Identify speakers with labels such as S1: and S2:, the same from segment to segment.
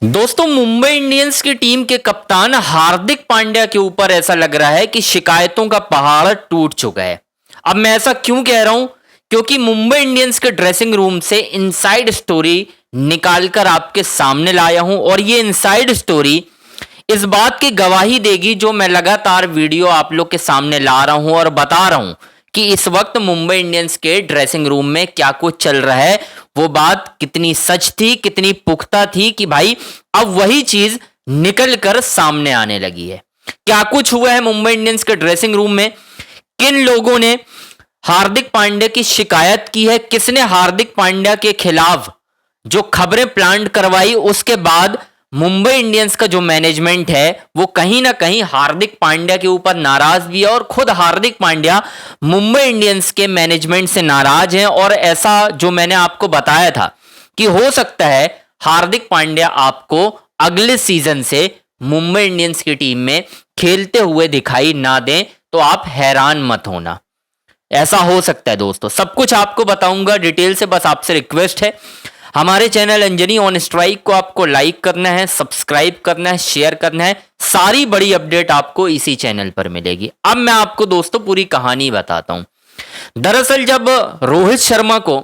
S1: दोस्तों, मुंबई इंडियंस की टीम के कप्तान हार्दिक पांड्या के ऊपर ऐसा लग रहा है कि शिकायतों का पहाड़ टूट चुका है। अब मैं ऐसा क्यों कह रहा हूं? क्योंकि मुंबई इंडियंस के ड्रेसिंग रूम से इनसाइड स्टोरी निकालकर आपके सामने लाया हूं और ये इनसाइड स्टोरी इस बात की गवाही देगी जो मैं लगातार वीडियो आप लोग के सामने ला रहा हूं और बता रहा हूं कि इस वक्त मुंबई इंडियंस के ड्रेसिंग रूम में क्या कुछ चल रहा है। वो बात कितनी सच थी, कितनी पुख्ता थी कि भाई अब वही चीज निकल कर सामने आने लगी है। क्या कुछ हुआ है मुंबई इंडियंस के ड्रेसिंग रूम में, किन लोगों ने हार्दिक पांड्या की शिकायत की है, किसने हार्दिक पांड्या के खिलाफ जो खबरें प्लांट करवाई, उसके बाद मुंबई इंडियंस का जो मैनेजमेंट है वो कहीं ना कहीं हार्दिक पांड्या के ऊपर नाराज भी है और खुद हार्दिक पांड्या मुंबई इंडियंस के मैनेजमेंट से नाराज हैं। और ऐसा जो मैंने आपको बताया था कि हो सकता है हार्दिक पांड्या आपको अगले सीजन से मुंबई इंडियंस की टीम में खेलते हुए दिखाई ना दें, तो आप हैरान मत होना, ऐसा हो सकता है। दोस्तों, सब कुछ आपको बताऊंगा डिटेल से। बस आपसे रिक्वेस्ट है, हमारे चैनल अंजनी ऑन स्ट्राइक को आपको लाइक करना है, सब्सक्राइब करना है, शेयर करना है। सारी बड़ी अपडेट आपको इसी चैनल पर मिलेगी। अब मैं आपको दोस्तों पूरी कहानी बताता हूं। दरअसल जब रोहित शर्मा को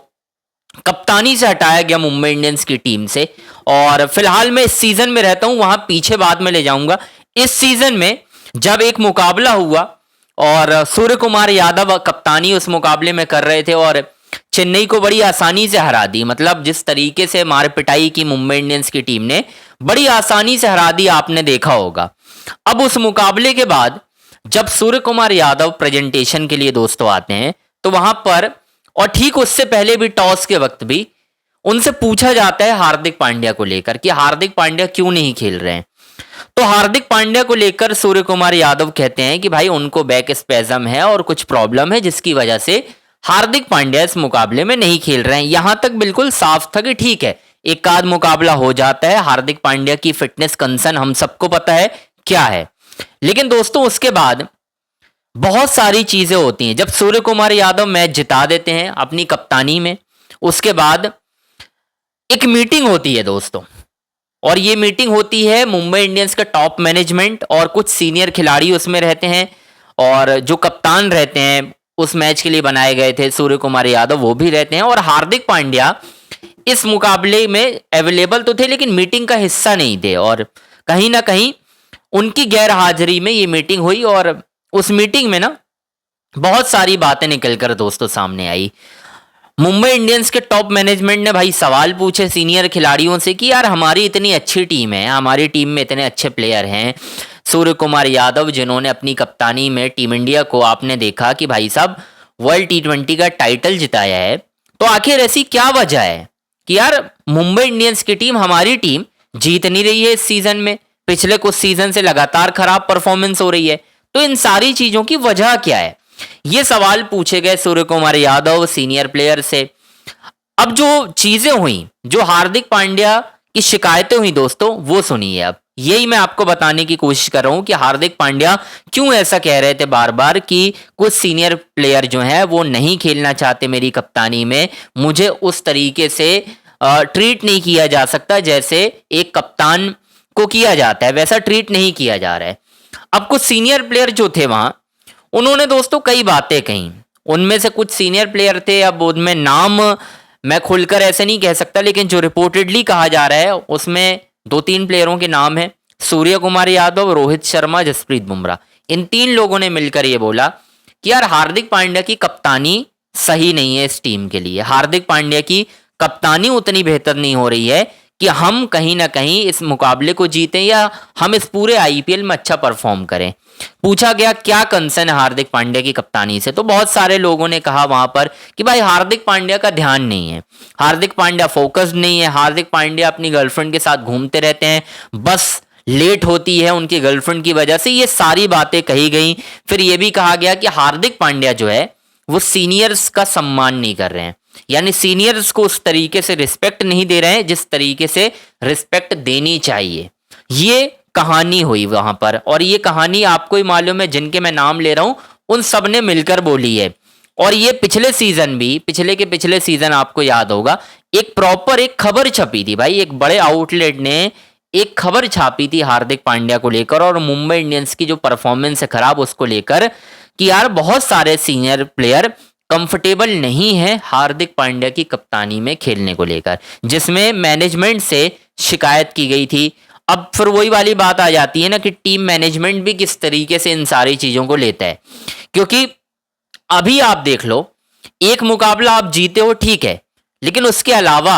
S1: कप्तानी से हटाया गया मुंबई इंडियंस की टीम से, और फिलहाल मैं इस सीजन में रहता हूं, वहां पीछे बाद में ले जाऊंगा। इस सीजन में जब एक मुकाबला हुआ और सूर्य कुमार यादव कप्तानी उस मुकाबले में कर रहे थे और चेन्नई को बड़ी आसानी से हरा दी। मतलब जिस तरीके से मार पिटाई की मुंबई इंडियंस की टीम ने, बड़ी आसानी से हरा दी, आपने देखा होगा। अब उस मुकाबले के बाद जब सूर्य कुमार यादव प्रेजेंटेशन के लिए दोस्तों आते हैं, तो वहां पर और ठीक उससे पहले भी टॉस के वक्त भी उनसे पूछा जाता है हार्दिक पांड्या को लेकर कि हार्दिक पांड्या क्यों नहीं खेल रहे हैं। तो हार्दिक पांड्या को लेकर सूर्य कुमार यादव कहते हैं कि भाई उनको बैक स्पेजम है और कुछ प्रॉब्लम है जिसकी वजह से हार्दिक पांड्या इस मुकाबले में नहीं खेल रहे हैं। यहां तक बिल्कुल साफ था कि ठीक है, एक आध मुकाबला हो जाता है, हार्दिक पांड्या की फिटनेस कंसर्न हम सबको पता है क्या है। लेकिन दोस्तों उसके बाद बहुत सारी चीजें होती हैं। जब सूर्य कुमार यादव मैच जिता देते हैं अपनी कप्तानी में, उसके बाद एक मीटिंग होती है दोस्तों, और ये मीटिंग होती है मुंबई इंडियंस का टॉप मैनेजमेंट और कुछ सीनियर खिलाड़ी उसमें रहते हैं, और जो कप्तान रहते हैं उस मैच के लिए बनाए गए थे सूर्य कुमार यादव, वो भी रहते हैं। और हार्दिक पांड्या इस मुकाबले में अवेलेबल तो थे लेकिन मीटिंग का हिस्सा नहीं थे, और कहीं ना कहीं उनकी गैर हाजिरी में ये मीटिंग हुई। और उस मीटिंग में ना बहुत सारी बातें निकलकर दोस्तों सामने आई। मुंबई इंडियंस के टॉप मैनेजमेंट ने भाई सवाल पूछे सीनियर खिलाड़ियों से कि यार हमारी इतनी अच्छी टीम है, हमारी टीम में इतने अच्छे प्लेयर हैं, सूर्य कुमार यादव जिन्होंने अपनी कप्तानी में टीम इंडिया को आपने देखा कि भाई साहब वर्ल्ड T20 का टाइटल जिताया है, तो आखिर ऐसी क्या वजह है कि यार मुंबई इंडियंस की टीम, हमारी टीम जीत नहीं रही है इस सीजन में, पिछले कुछ सीजन से लगातार खराब परफॉर्मेंस हो रही है, तो इन सारी चीजों की वजह क्या है? ये सवाल पूछे गए सूर्य कुमार यादव सीनियर प्लेयर से। अब जो चीजें हुई, जो हार्दिक पांड्या की शिकायतें हुई दोस्तों, वो सुनिए। अब यही मैं आपको बताने की कोशिश कर रहा हूं कि हार्दिक पांड्या क्यों ऐसा कह रहे थे बार बार कि कुछ सीनियर प्लेयर जो हैं वो नहीं खेलना चाहते मेरी कप्तानी में, मुझे उस तरीके से ट्रीट नहीं किया जा सकता जैसे एक कप्तान को किया जाता है, वैसा ट्रीट नहीं किया जा रहा है। अब कुछ सीनियर प्लेयर जो थे वहां, उन्होंने दोस्तों कई बातें कही। उनमें से कुछ सीनियर प्लेयर थे, अब उनमें नाम मैं खुलकर ऐसे नहीं कह सकता, लेकिन जो रिपोर्टेडली कहा जा रहा है उसमें दो तीन प्लेयरों के नाम है, सूर्य कुमार यादव, रोहित शर्मा, जसप्रीत बुमराह। इन तीन लोगों ने मिलकर ये बोला कि यार हार्दिक पांड्या की कप्तानी सही नहीं है इस टीम के लिए, हार्दिक पांड्या की कप्तानी उतनी बेहतर नहीं हो रही है कि हम कहीं ना कहीं इस मुकाबले को जीतें या हम इस पूरे आईपीएल में अच्छा परफॉर्म करें। पूछा गया क्या कंसर्न है हार्दिक पांड्या की कप्तानी से, तो बहुत सारे लोगों ने कहा वहां पर कि भाई हार्दिक पांड्या का ध्यान नहीं है, हार्दिक पांड्या फोकस्ड नहीं है, हार्दिक पांड्या अपनी गर्लफ्रेंड के साथ घूमते रहते हैं, बस लेट होती है उनकी गर्लफ्रेंड की वजह से, ये सारी बातें कही गई। फिर यह भी कहा गया कि हार्दिक पांड्या जो है वो सीनियर्स का सम्मान नहीं कर रहे हैं, यानी सीनियर्स को उस तरीके से रिस्पेक्ट नहीं दे रहे हैं जिस तरीके से रिस्पेक्ट देनी चाहिए। ये कहानी हुई वहां पर, और ये कहानी आपको ही मालूम है, जिनके मैं नाम ले रहा हूं उन सब ने मिलकर बोली है। और ये पिछले सीजन भी, पिछले सीजन आपको याद होगा, एक प्रॉपर एक खबर छपी थी भाई, एक बड़े आउटलेट ने एक खबर छापी थी हार्दिक पांड्या को लेकर और मुंबई इंडियंस की जो परफॉर्मेंस है खराब उसको लेकर, कि यार बहुत सारे सीनियर प्लेयर कंफर्टेबल नहीं है हार्दिक पांड्या की कप्तानी में खेलने को लेकर, जिसमें मैनेजमेंट से शिकायत की गई थी। अब फिर वही वाली बात आ जाती है ना कि टीम मैनेजमेंट भी किस तरीके से इन सारी चीजों को लेता है, क्योंकि अभी आप देख लो एक मुकाबला आप जीते हो ठीक है, लेकिन उसके अलावा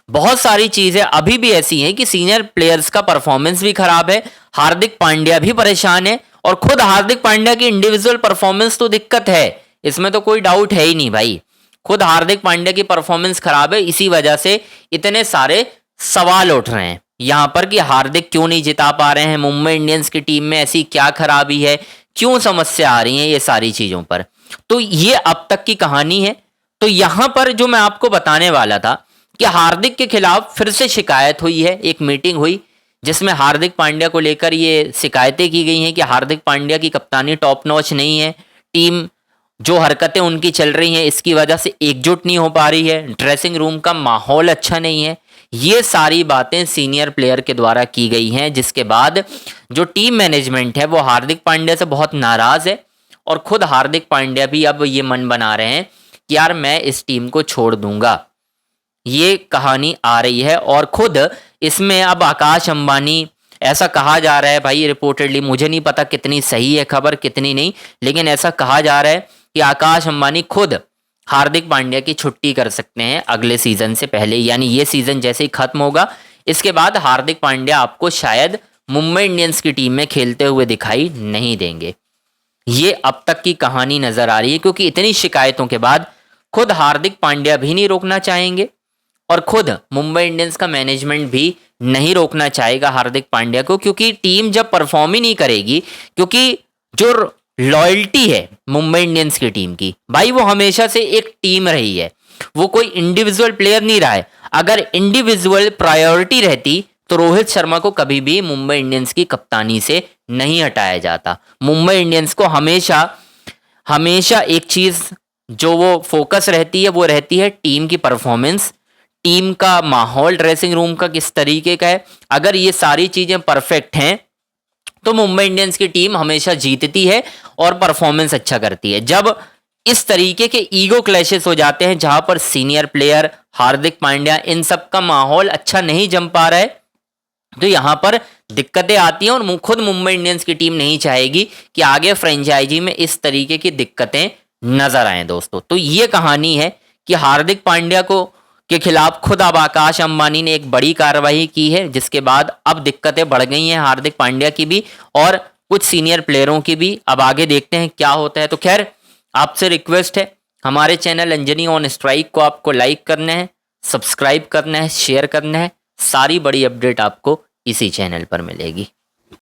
S1: बहुत सारी चीजें अभी भी ऐसी हैं कि सीनियर प्लेयर्स का परफॉर्मेंस भी खराब है, हार्दिक पांड्या भी परेशान है, और खुद हार्दिक पांड्या की इंडिविजुअल परफॉर्मेंस तो दिक्कत है, इसमें तो कोई डाउट है ही नहीं भाई। खुद हार्दिक पांड्या की परफॉर्मेंस खराब है, इसी वजह से इतने सारे सवाल उठ रहे हैं यहां पर कि हार्दिक क्यों नहीं जिता पा रहे हैं, मुंबई इंडियंस की टीम में ऐसी क्या खराबी है, क्यों समस्या आ रही है, ये सारी चीजों पर। तो ये अब तक की कहानी है। तो यहां पर जो मैं आपको बताने वाला था कि हार्दिक के खिलाफ फिर से शिकायत हुई है, एक मीटिंग हुई जिसमें हार्दिक पांड्या को लेकर ये शिकायतें की गई हैं कि हार्दिक पांड्या की कप्तानी टॉप नॉच नहीं है, टीम जो हरकतें उनकी चल रही हैं इसकी वजह से एकजुट नहीं हो पा रही है, ड्रेसिंग रूम का माहौल अच्छा नहीं है। ये सारी बातें सीनियर प्लेयर के द्वारा की गई हैं, जिसके बाद जो टीम मैनेजमेंट है वो हार्दिक पांड्या से बहुत नाराज है और खुद हार्दिक पांड्या भी अब ये मन बना रहे हैं कि यार मैं इस टीम को छोड़ दूंगा। ये कहानी आ रही है और खुद इसमें अब आकाश अंबानी, ऐसा कहा जा रहा है भाई रिपोर्टेडली, मुझे नहीं पता कितनी सही है खबर कितनी नहीं, लेकिन ऐसा कहा जा रहा है कि आकाश अंबानी खुद हार्दिक पांड्या की छुट्टी कर सकते हैं अगले सीजन से पहले, यानी ये सीजन जैसे ही खत्म होगा इसके बाद हार्दिक पांड्या आपको शायद मुंबई इंडियंस की टीम में खेलते हुए दिखाई नहीं देंगे। ये अब तक की कहानी नजर आ रही है, क्योंकि इतनी शिकायतों के बाद खुद हार्दिक पांड्या भी नहीं रोकना चाहेंगे और खुद मुंबई इंडियंस का मैनेजमेंट भी नहीं रोकना चाहेगा हार्दिक पांड्या को, क्योंकि टीम जब परफॉर्म ही नहीं करेगी, क्योंकि जो लॉयल्टी है मुंबई इंडियंस की टीम की भाई वो हमेशा से एक टीम रही है, वो कोई इंडिविजुअल प्लेयर नहीं रहा है। अगर इंडिविजुअल प्रायोरिटी रहती तो रोहित शर्मा को कभी भी मुंबई इंडियंस की कप्तानी से नहीं हटाया जाता। मुंबई इंडियंस को हमेशा हमेशा एक चीज जो वो फोकस रहती है वो रहती है टीम की परफॉर्मेंस, टीम का माहौल ड्रेसिंग रूम का किस तरीके का है। अगर ये सारी चीजें परफेक्ट हैं तो मुंबई इंडियंस की टीम हमेशा जीतती है और परफॉर्मेंस अच्छा करती है। जब इस तरीके के ईगो क्लैशेस हो जाते हैं जहां पर सीनियर प्लेयर हार्दिक पांड्या इन सब का माहौल अच्छा नहीं जम पा रहा है, तो यहां पर दिक्कतें आती हैं और खुद मुंबई इंडियंस की टीम नहीं चाहेगी कि आगे फ्रेंचाइजी में इस तरीके की दिक्कतें नजर आए दोस्तों। तो ये कहानी है कि हार्दिक पांड्या को के खिलाफ खुद अब आकाश अंबानी ने एक बड़ी कार्रवाई की है, जिसके बाद अब दिक्कतें बढ़ गई हैं हार्दिक पांड्या की भी और कुछ सीनियर प्लेयरों की भी। अब आगे देखते हैं क्या होता है। तो खैर आपसे रिक्वेस्ट है, हमारे चैनल अंजनी ऑन स्ट्राइक को आपको लाइक करना है, सब्सक्राइब करना है, शेयर करना है। सारी बड़ी अपडेट आपको इसी चैनल पर मिलेगी।